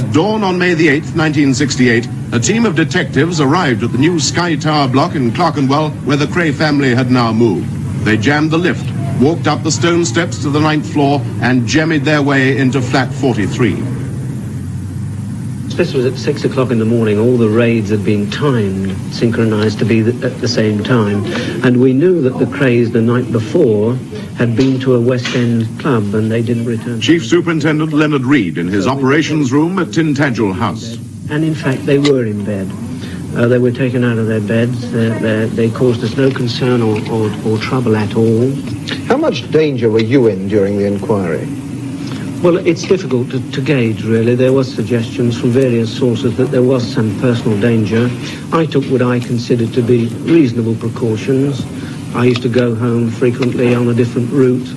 At dawn on May the 8th, 1968, a team of detectives arrived at the new Sky Tower block in Clerkenwell, where the Kray family had now moved. They jammed the lift, walked up the stone steps to the 9th floor, and jemmied their way into flat 43. This was at 6 o'clock in the morning. All the raids had been timed, synchronized to be at the same time. And we knew that the Krays the night before had been to a West End club and they didn't return. Chief Superintendent Leonard Reed in his operations room at Tintagel House. And in fact, they were in bed. They were taken out of their beds. They caused us no concern or trouble at all. How much danger were you in during the inquiry? Well, it's difficult to gauge, really. There was suggestions from various sources that there was some personal danger. I took what I considered to be reasonable precautions. I used to go home frequently on a different route,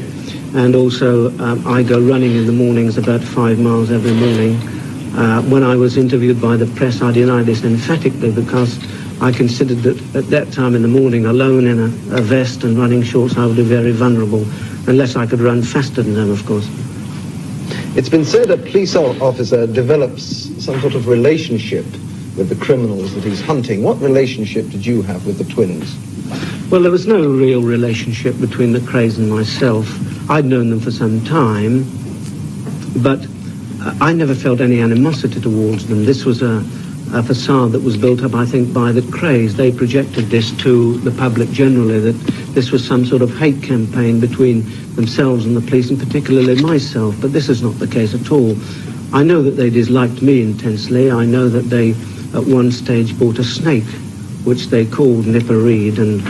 and also I go running in the mornings about 5 miles every morning. When I was interviewed by the press, I denied this emphatically because I considered that at that time in the morning, alone in a vest and running shorts, I would be very vulnerable, unless I could run faster than them, of course. It's been said a police officer develops some sort of relationship with the criminals that he's hunting. What relationship did you have with the twins? Well, there was no real relationship between the Krays and myself. I'd known them for some time, but I never felt any animosity towards them. This was a facade that was built up, I think, by the Krays. They projected this to the public generally, that this was some sort of hate campaign between themselves and the police, and particularly myself, but this is not the case at all. I know that they disliked me intensely. I know that they, at one stage, bought a snake, which they called Nipper Reed, and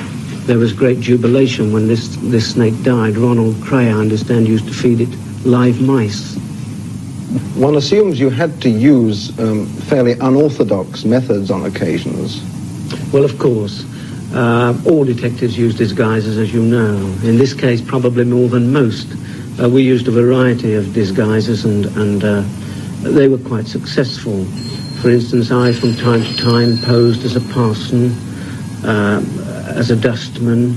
there was great jubilation when this snake died. Ronald Kray, I understand, used to feed it live mice. One assumes you had to use fairly unorthodox methods on occasions. Well, of course. All detectives use disguises, as you know. In this case, probably more than most. We used a variety of disguises, and they were quite successful. For instance, I, from time to time, posed as a parson, as a dustman,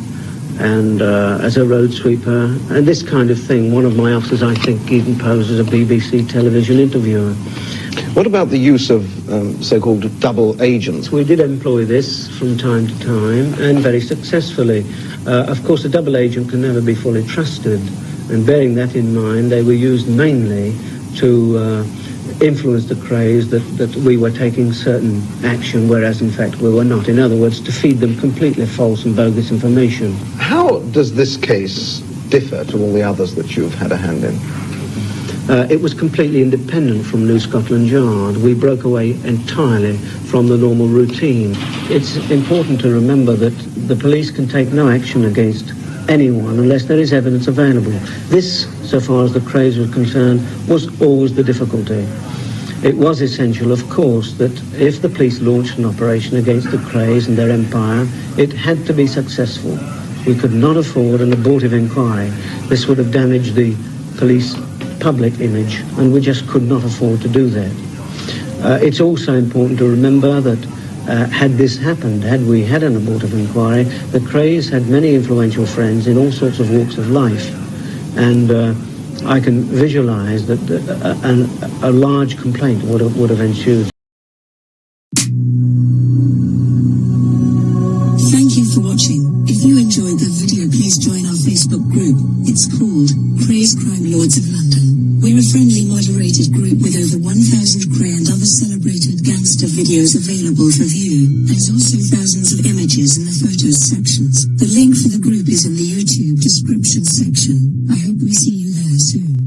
and as a road sweeper, and this kind of thing. One of my officers, I think, even posed as a BBC television interviewer. What about the use of so-called double agents? We did employ this from time to time, and very successfully. Of course, a double agent can never be fully trusted, and bearing that in mind, they were used mainly to influence the Krays that we were taking certain action, whereas in fact we were not. In other words, to feed them completely false and bogus information. How does this case differ to all the others that you've had a hand in? It was completely independent from New Scotland Yard. We broke away entirely from the normal routine. It's important to remember that the police can take no action against anyone unless there is evidence available. This, so far as the Krays were concerned, was always the difficulty. It was essential, of course, that if the police launched an operation against the Krays and their empire, it had to be successful. We could not afford an abortive inquiry. This would have damaged the police public image, and we just could not afford to do that. It's also important to remember that had this happened, had we had an abortive inquiry, the Krays had many influential friends in all sorts of walks of life, and I can visualize that a large complaint would have ensued. Thank you for watching. If you enjoyed the video, please join our Facebook group. It's called Krays Crime Lords of London. We're a friendly, moderated group with over 1,000 Kray and other celebrated gangster videos available for view. There's also thousands of images in the photos sections. The link for the group is in the YouTube description section. I hope we see you there soon.